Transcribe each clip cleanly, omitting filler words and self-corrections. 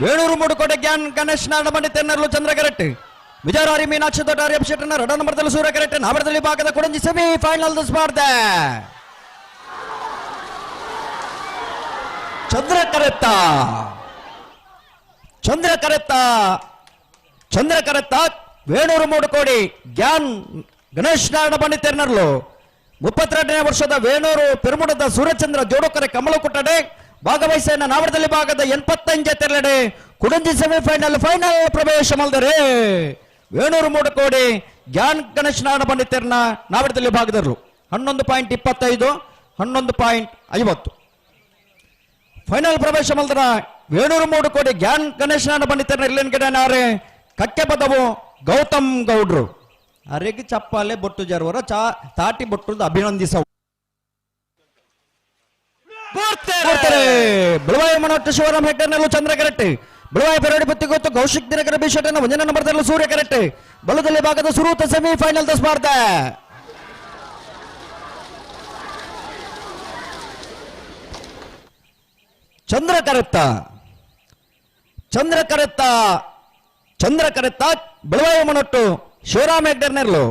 వేణూరు మూడు కోటి జ్ఞాన్ గణేష్ నాడమండి తెన్నర్లు చంద్రకరెట్టి ವಿಜಯವಾರಿ ಮೀನಾಕ್ಷಿ ದೊಡ್ಡ ಶೆಟ್ಟನ ರಡ ನಂಬರ್ದಲ್ಲಿ ಸೂರ್ಯ ಕರೆಕ್ಟ್ ನಾವಡದಲ್ಲಿ ಭಾಗದ ಕೊಡಂಜಿ ಸೆಮಿ ಫೈನಲ್ ಸ್ಪರ್ಧೆ ಚಂದ್ರ ಕರೆತ್ತ ವೇಣೂರು ಮೂಡು ಕೋಡಿ ಜ್ಞಾನ್ ಗಣೇಶ್ ನಾಡಬಂಡಿ ತೆರ್ನರ್ಲು 32ನೇ ವರ್ಷದ ವೇಣೂರು ಪೆರುಮುಡದ ಸೂರ್ಯಚಂದ್ರ ಜೋಡಕರೆ ಕಮಲ ಕುಟ್ಟಡೆ ಭಾಗವಹಿಸಿನ ನಾವಡದಲ್ಲಿ ಭಾಗದ 85 ತೆರಳಡೆ ಕುಡಂಜಿ ಸೆಮಿಫೈನಲ್ ಫೈನಲ್ ಪ್ರವೇಶ ಮಲ್ದರೆ ವೇಣೂರು ಮೂಡು ಕೋಡಿ ಜ್ಞಾನ್ ಗಣೇಶ್ ನಾಡಬಂಡಿ ತೆರ್ನ ನಾವಡದಲ್ಲಿ ಭಾಗದರು 11.25 11.50 ಫೈನಲ್ ಪ್ರವೇಶ ಮಲ್ದರ ವೇಣೂರು ಮೂಡು ಕೋಡಿ ಜ್ಞಾನ್ ಗಣೇಶ್ ನಾಡಬಂಡಿ ತೆರ್ನ ಇಲ್ಲಿನ ಗಿಡನಾರೆ ಕಕ್ಕೆ ಬದವು ಗೌತಮ್ ಗೌಡ್ರು ಅರೆಗೆ ಚಪ್ಪಾಲೆ ಬೊಟ್ಟು ಜರ್ವರ ತಾಟಿ ಬೊಟ್ಟುದು ಅಭಿನಂದಿಸ ಬಿಳುವಾಯ ಮನೋಟ್ಟು ಶಿವರಾಮ್ ಹೆಗ್ಡರ್ನಲ್ಲೂ ಚಂದ್ರ ಕರೆಕ್ಟ್ ಬಿಳುವಾಯ ಪೆರಡಿ ಬತ್ತಿ ಗೊತ್ತು ಕೌಶಿಕ್ ದಿನಕರ ಬಿಶೆಟ್ಟನ 1ನೇ ನಂಬರ್ದಲ್ಲೂ ಸೂರ್ಯ ಕರೆಕ್ಟ್ ಬಲದಲ್ಲಿ ಭಾಗದ ಸುರೂತ ಸೆಮಿಫೈನಲ್ ಸ್ಪರ್ಧೆ ಚಂದ್ರ ಕರೆತ್ತ ಬಿಳುವಾಯ ಮನೋಟ್ಟು ಶಿವರಾಮ್ ಹೆಗ್ಡರ್ನರ್ಲು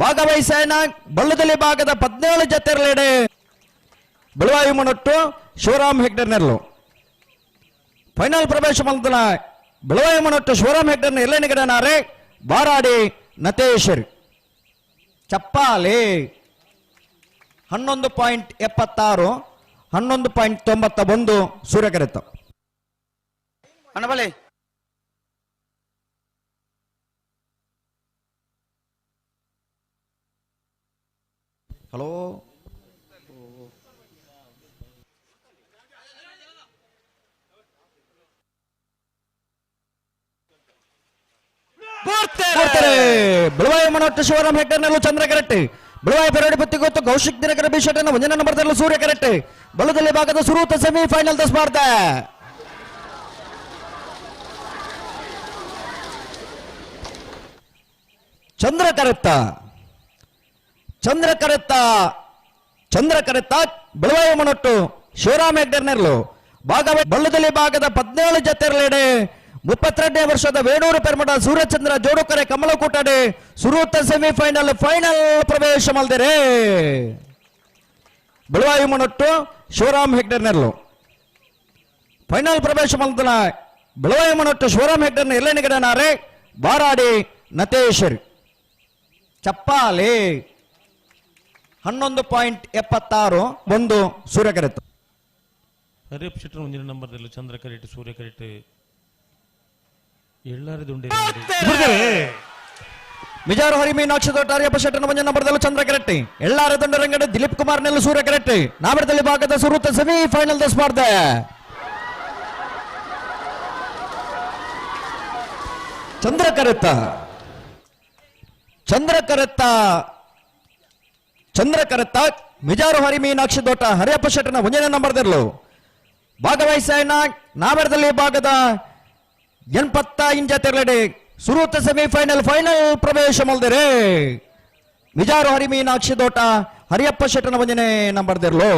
ಭಾಗವಹಿಸನ ಬಳ್ಳದಲ್ಲಿ ಭಾಗದ 17 ಜತೆರಲೆಡೆ ಬಿಳುವಾಯು ಮನೊಟ್ಟು ಶಿವರಾಮ್ ಹೆಗ್ಡರ್ನರ್ಲು ಫೈನಲ್ ಪ್ರವೇಶ ಮಂದಲ ಬಿಳುವಾಯು ಮನೊಟ್ಟು ಶಿವರಾಮ್ ಹೆಗ್ಡರ್ನ ಎಲ್ಲೆನಿಗಡನಾರೆ ಬಾರಾಡಿ ನತೇಶ್ವರಿ ಚಪ್ಪಾಲೆ 11.76 11.91 ಸೂರ್ಯ ಕರೆತ್ತ ಅಣ್ಣಬಲೆ ಹಲೋ ಬಿಳುವಾಯ ಮನೋಟ್ಟು ಶಿವರಾಮ್ ಹೆಗ್ಡರ್ನಲ್ಲೂ ಚಂದ್ರ ಕರೆಕ್ಟ್ ಬಿಳುವಾಯ ಪೆರಡಿ ಬತ್ತಿ ಗೊತ್ತು ಕೌಶಿಕ್ ದಿನಕರ ಬಿಶೆಟ್ಟನ 1ನೇ ನಂಬರ್ದಲ್ಲೂ ಸೂರ್ಯ ಕರೆಕ್ಟ್ ಬಲದಲ್ಲಿ ಭಾಗದ ಸುರೂತ ಸೆಮಿಫೈನಲ್ ಸ್ಪರ್ಧೆ ಚಂದ್ರ ಕರೆತ್ತ ಬಿಳುವಾಯ ಮನೊಟ್ಟು ಶಿವರಾಮ್ ಹೆಗ್ಡರ್ನರ್ಲು ಬಳ್ಳದಲ್ಲಿ ಭಾಗದ 17 ಜತೆರಲೆಡೆ 32ನೇ ವರ್ಷದ ವೇಣೂರು ಪೆರ್ಮಡ ಸೂರ್ಯಚಂದ್ರ ಜೋಡುಕರೆ ಕಮಲ ಕೂಟಡೆ ಸುರೂತ ಸೆಮಿಫೈನಲ್ ಫೈನಲ್ ಪ್ರವೇಶ ಮಲ್ದಿರೆ ಬಿಳುವಾಯು ಮನೊಟ್ಟು ಶಿವರಾಮ್ ಹೆಗ್ಡರ್ನರ್ಲು ಫೈನಲ್ ಪ್ರವೇಶ ಮಲ್ದನ ಬಿಳುವಾಯು ಮನೊಟ್ಟು ಶಿವರಾಮ್ ಹೆಗ್ಡರ್ನ ಎಲ್ಲೆನಿಗಡನಾರೆ ಬಾರಾಡಿ ನತೇಶ್ವರಿ ಚಪ್ಪಾಲೆ 11.76 1 ಸೂರ್ಯ ಕರೆತ್ತು ಹರಿಯಪ್ಪ ಶೆಟ್ಟರ್ 1ನೇ ನಂಬರ್ದಲ್ಲಿ ಚಂದ್ರ ಕರೆಟ್ ಸೂರ್ಯ ಕರೆಟ್ ಎಳ್ಳಾರದುಂಡೆ ಮಿಜಾರು ಹರಿ ಮೀನಾಕ್ಷಿ ದೊಡ್ಡ ಹರಿಯಪ್ಪ ಶೆಟ್ಟರ್ 1ನೇ ನಂಬರ್ದಲ್ಲಿ ಚಂದ್ರ ಕರೆಟ್ ಎಳ್ಳಾರದುಂಡ ರಂಗಡ ದಿಲೀಪ್ ಕುಮಾರ್ ನೆಲ್ಲ ಸೂರ್ಯ ಕರೆಟ್ ನಾವಡದಲ್ಲಿ ಭಾಗದ ಸುರೂತ ಸೆಮಿಫೈನಲ್ ಸ್ಪರ್ಧೆ ಚಂದ್ರ ಕರೆತ್ತ ಮಿಜಾರು ಹರಿ ಮೀನಾಕ್ಷಿ ದೊಡ್ಡ ಹರಿಯಪ್ಪ ಶೆಟ್ಟರ್ನ 1ನೇ ನಂಬರ್ದಲ್ಲೂ ಭಾಗವಹಿಸನ ನಾವಡದಲ್ಲಿ ಭಾಗದ 85 ತೆರಳಡೆ ಸುರೂತ ಸೆಮಿಫೈನಲ್ ಫೈನಲ್ ಪ್ರವೇಶ ಮಲ್ದರೆ ಮಿಜಾರು ಹರಿ ಮೀನಾಕ್ಷಿ ದೊಡ್ಡ ಹರಿಯಪ್ಪ ಶೆಟ್ಟರ್ನ 1ನೇ ನಂಬರ್ದಲ್ಲೂ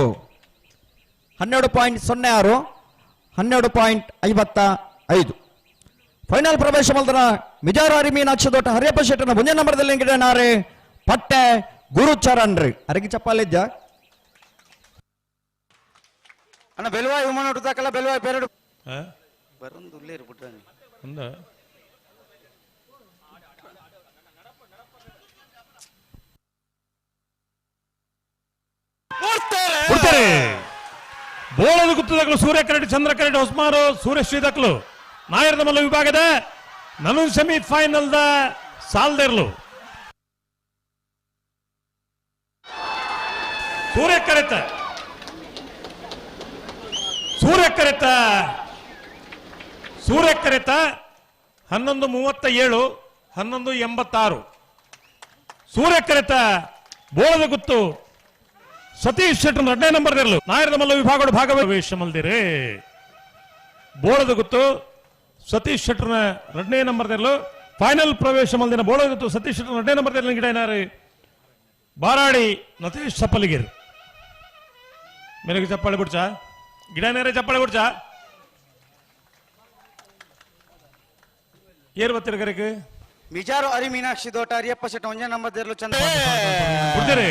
12.06 12.55 ಫೈನಲ್ ಪ್ರವೇಶ ಮಲ್ದರ ಮಿಜಾರು ಹರಿ ಮೀನಾಕ್ಷಿ ದೊಡ್ಡ ಹರಿಯಪ್ಪ ಶೆಟ್ಟರ್ನ 1ನೇ ನಂಬರ್ದಲ್ಲಿ ಗಿಡನಾರೆ ಪಟ್ಟೆ ಗುರುಚರಣ್ ರೀ ಅರಗಿ ಚಪ್ಪಾಲಿದ್ದ ಅಣ್ಣ ಬೆಲ್ವಾಯ್ ವಿಮಾನ ಹುಟ್ಟದಾಕಲ್ಲ ಬೆಲ್ವಾಯ್ ಪೇರಡು ಬರಂದು ಉಲ್ಲೇ ಇರ್ಬಿಟ್ರೆ ಅಂದ ಬೋಳದ ಗುತ್ತದಕ್ಕಲು ಸೂರ್ಯ ಕರೆಟ್ ಚಂದ್ರ ಕರೆಟ್ ಹೊಸ್ಮಾರು ಸೂರ್ಯ ಶ್ರೀದಕ್ಲು ನಾಯರದ ಮಲ್ಲ ವಿಭಾಗದ ನಾನು ಸೆಮಿಫೈನಲ್ ದ ಸಾಲ್ದಿರ್ಲು ಸೂರ್ಯ ಕರೆತ 11:37 11:86 ಸೂರ್ಯ ಕರೆತ ಬೋಳದ ಗುತ್ತು ಸತೀಶ್ ಶೆಟ್ಟರ್ 2ನೇ ನಂಬರ್ದಲ್ಲೂ ನಾಯರದ ಮಲ್ಲ ವಿಭಾಗದ ಭಾಗವಹಿಸ ಮಲ್ದಿರೆ ಬೋಳದ ಗುತ್ತು ಸತೀಶ್ ಶೆಟ್ಟರ್ನ 2ನೇ ನಂಬರ್ದಲ್ಲೂ ಫೈನಲ್ ಪ್ರವೇಶ ಮಲ್ದಿನ ಬೋಳದ ಗುತ್ತು ಸತೀಶ್ ಶೆಟ್ಟರ್ 2ನೇ ನಂಬರ್ದಲ್ಲಿ ಗಿಡನಾರೆ ಬಾರಾಡಿ ನತೇಶ್ ಚಪ್ಪಲಿಗಿರು ಮೇಲೆಗೆ ಚಪ್ಪಾಳೆ ಬಿಡ್ಚಾ ಗಿಡ ನೇರ ಚಪ್ಪಾಳೆ ಬಿಡ್ಚಾ ಏರು ಬತ್ತಿರಗರಿಗೆ ಮಿಜಾರು ಅರಿ ಮೀನಾಕ್ಷಿ ದೋಟ ಅರಿಯಪ್ಪ ಶೆಟ್ಟ ಒಂಜ ನಂಬರ್ ದೇರ್ಲು ಚಂದ್ರ ಬಿಡ್ತಾರೆ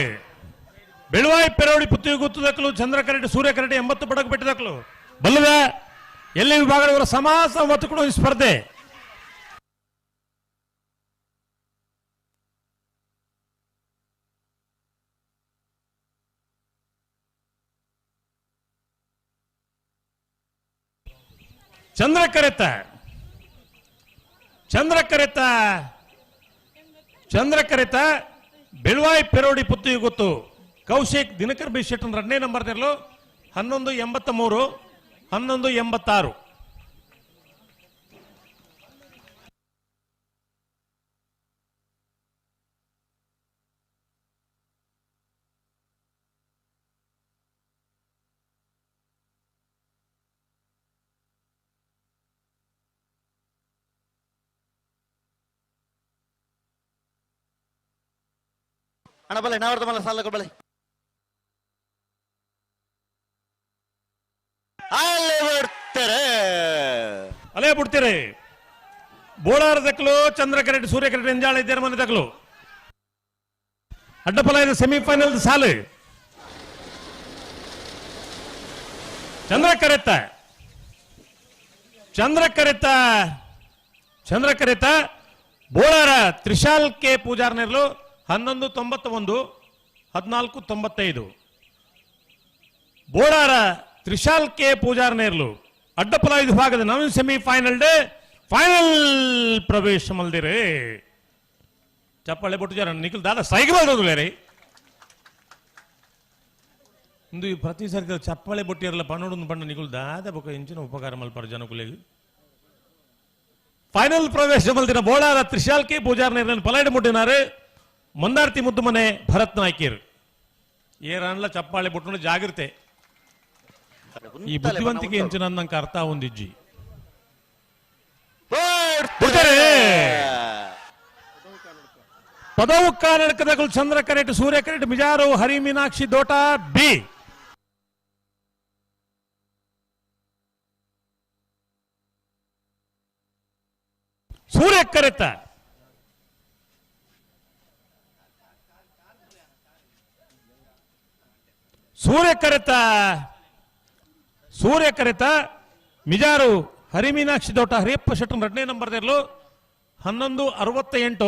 ಬೆಳುವಾಯಿ ಪೆರೋಡಿ ಪುತ್ತಿಗೆ ಗುತ್ತದಕ್ಕಲು ಚಂದ್ರ ಕರೆಕ್ಟ್ ಸೂರ್ಯ ಕರೆಕ್ಟ್ 80 ಪಡಕ್ ಬಿಟ್ಟಿದಕ್ಕಲು ಬಲ್ಲದ ಎಲ್ಲಿ ವಿಭಾಗದವರ ಸಮಾಸ ಮತ್ತು ಕೂಡ ಈ ಸ್ಪರ್ಧೆ ಚಂದ್ರ ಕರೆತ ಬೆಳುವಾಯಿ ಪೆರೋಡಿ ಪುತ್ತಿಗೆ ಗೊತ್ತು ಕೌಶಿಕ್ ದಿನಕರ್ ಬಿ ಶೆಟ್ಟನ್ 2ನೇ ನಂಬರ್ ತೆರಲು 1183 1186 ಅಣ್ಣ ಬಲೆ ನಾವರ್ದ ಮಲ್ಲ ಸಾಲ ಬಲೆ ಅಲ್ಲೇ ಬಿಡ್ತೀರಿ ಬೋಳಾರ ದಕ್ಕಲು ಚಂದ್ರ ಕರೆಕ್ಟ್ ಸೂರ್ಯ ಕರೆಕ್ಟ್ ಎಂಜಾಳ ಇದ್ದಾರೆ ಮನೆ ದಕ್ಕಲು ಅಡ್ಡಪಲಾಯದ ಸೆಮಿಫೈನಲ್ ಸಾಲು ಚಂದ್ರ ಕರೆತ ಬೋಳಾರ ತ್ರಿಶಾಲ್ ಕೆ ಪೂಜಾರ್ ನೆರಲು 1191 1495 ಬೋಳಾರ ತ್ರಿಶಾಲ್ ಕೆ ಪೂಜಾರ್ ನೇರ್ಲು ಅಡ್ಡಪಲಾಯಿ ವಿಭಾಗದ ನವೀನ್ ಸೆಮಿಫೈನಲ್ ಫೈನಲ್ ಪ್ರವೇಶ ಮಲ್ದಿರಿ ಚಪ್ಪಾಳೆ ಬಿಟ್ಟು ನಿಖಿಲ್ ದಾದ ಸೈಕಲ್ ರೀ ಇಂದು ಪ್ರತಿ ಸಾರಿ ಚಪ್ಪಾಳೆ ಬೊಟ್ಟಿರಲ್ಲ ಪನ್ನೊಂದು ಬಣ್ಣ ನಿಖಿಲ್ ದಾದ ಬೊಕ್ಕ ಇಂಚಿನ ಉಪಕಾರ ಮಲ್ಪಾರ ಜನಕುಲೆಗೆ ಫೈನಲ್ ಪ್ರವೇಶ ಮಲ್ದಿನ ಬೋಳಾರ ತ್ರಿಶಾಲ್ ಕೆ ಪೂಜಾರ್ ನೇರ್ಲ ಪಲಾಯ್ಡು ಮುಟ್ಟಿನಾರು ಮಂದಾರ್ತಿ ಮುದ್ದು ಮನೆ ಭರತ್ ನಾಯ್ಕರ್ ಏರನ್ಲ ಚಪ್ಪಾಳೆ ಬಿಟ್ಟು ಜಾಗ್ರತೆ ಈ ಬುದ್ಧಿವಂತಿಕೆ ಹೆಂಚಿನ ನಂಗೆ ಅರ್ಥ ಹೊಂದಿಜ್ಜಿ ಪದವು ಕಾನಡಕದಗಳು ಚಂದ್ರ ಕರೆಟ್ ಸೂರ್ಯ ಕರೆಟ್ ಮಿಜಾರು ಹರಿ ಮೀನಾಕ್ಷಿ ದೋಟ ಬಿ ಸೂರ್ಯ ಕರೆತ ಮಿಜಾರು ಹರಿ ಮೀನಾಕ್ಷಿ ದೋಟ ಹರಿಯಪ್ಪ ಶೆಟ್ಟನ್ 2ನೇ ನಂಬರ್ ದೇರ್ಲು 1168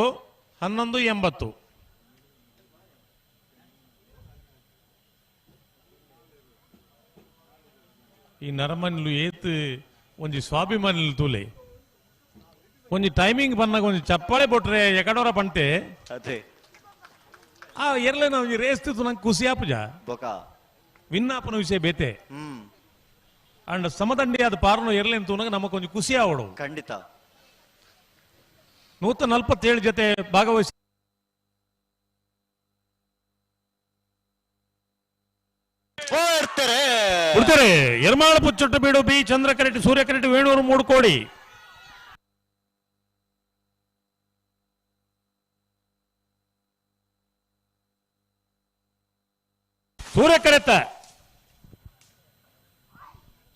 1180 ಈ ನರಮನಿಲು ಏತ್ ಒಂಜಿ ಸ್ವಾಭಿಮಾನಿಲು ತೂಲೆ ಒಂಜಿ ಟೈಮಿಂಗ್ ಬಂದಾಗ ಒಂಜಿ ಚಪ್ಪಾಳೆ ಬೊಟ್ರೆ ಎಕಡೋರ ಪಂಟೆ ಅದೇ ಆ ಎರ್ಲೆ ನಾವು ರೇಸ್ ತಿತ್ತು ನಂಗೆ ಖುಷಿ ಆಪುಜ ವಿನ್ನಾಪನ ವಿಷಯ ಬೇತೆ ಅಂಡ್ ಸಮದಂಡಿ ಆದ ಪಾರನು ಎರ್ಲೆ ಅಂತ ನಮಗೆ ಕೊಂಚ ಖುಷಿ ಆವಡು ಖಂಡಿತ 147 ಜೊತೆ ಭಾಗವಹಿಸಿ ಬಿಡ್ತಾರೆ ಎರ್ಮಾಳ ಪುಚ್ಚೊಟ್ಟು ಬೀಡು ಬಿ ಚಂದ್ರ ಕರೆಕ್ಟ್ ಸೂರ್ಯ ಕರೆಕ್ಟ್ ವೇಣೂರು 3 ಕೋಡಿ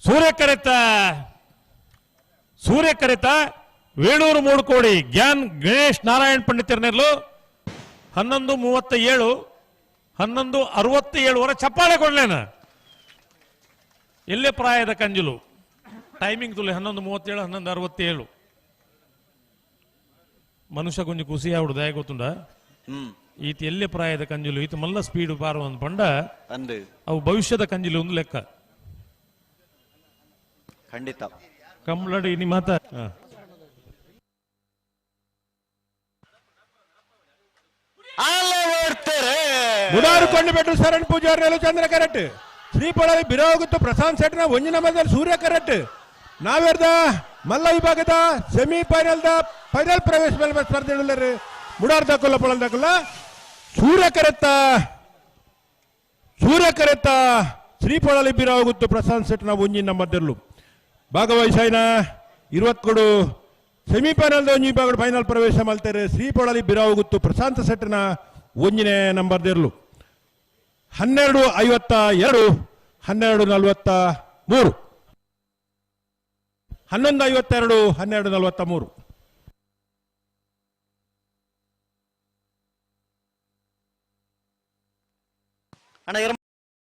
ಸೂರ್ಯ ಕರೆತ ವೇಣೂರು 3 ಕೋಡಿ ಜ್ಞಾನ್ ಗಣೇಶ್ ನಾರಾಯಣ್ ಪಂಡಿತರ್ ನೆರಲು 1137 1167 ವರ ಚಪ್ಪಾಳೆ ಕೊಡ್ಲೇನ ಎಲ್ಲೇ ಪ್ರಾಯದ ಕಂಜುಲು ಟೈಮಿಂಗ್ ತುಲೆ 1137 1167 ಮನುಷ್ಯ ಕೊಂಚ ಖುಷಿ ಆವಡು ದಯ ಗೊತ್ತುಂಡ ಈತ ಎಲ್ಲೇ ಪ್ರಾಯದ ಕಂಜುಲು ಈತ ಮಲ್ಲ ಸ್ಪೀಡ್ ಪಾರು ಅಂದ್ ಪಂಡ ಅವು ಭವಿಷ್ಯದ ಕಂಜುಲು ಒಂದು ಲೆಕ್ಕ ಖಂಡಿತ ಕಂಬ್ಲಡಿ ನಿ ಮಾತ ಮುಡಾರು ಕೊಂಡು ಬೆಟ್ಟು ಶರಣ್ ಪೂಜಾರಿ ಚಂದ್ರ ಕರೆಕ್ಟ್ ಶ್ರೀಪೊಳಲಿ ಬಿರೋಗುತ್ತು ಪ್ರಶಾಂತ್ ಶೆಟ್ನ ಒಂಜಿನ ಮಧ್ಯದಲ್ಲಿ ಸೂರ್ಯ ಕರೆಕ್ಟ್ ನಾವೆರ್ದ ಮಲ್ಲ ವಿಭಾಗದ ಸೆಮಿಫೈನಲ್ ಫೈನಲ್ ಪ್ರವೇಶ ಮೇಲೆ ಸ್ಪರ್ಧೆ ಮುಡಾರ್ ದಾಖಲ ಪೊಳಲ್ ದಾಖಲ ಸೂರ್ಯ ಕರೆತ್ತ ಶ್ರೀಪೊಳಲಿ ಬಿರೋಗುತ್ತು ಪ್ರಶಾಂತ್ ಶೆಟ್ನ ಒಂಜಿನ ಮಧ್ಯದಲ್ಲೂ ಭಾಗವಹಿಸಾಯಿನ 20 ಸೆಮಿಫೈನಲ್ ಒಂಜಿ ವಿಭಾಗ ಫೈನಲ್ ಪ್ರವೇಶ ಮಲ್ತಾರೆ ಶ್ರೀಪೊಳಲಿ ಬಿರಾವುಗುತ್ತು ಪ್ರಶಾಂತ್ ಶೆಟ್ಟನ ಒಂಜಿನೇ ನಂಬರ್ ದೇರ್ಲು 12:52 12:43 11:52 12:43 ಅಣ್ಣ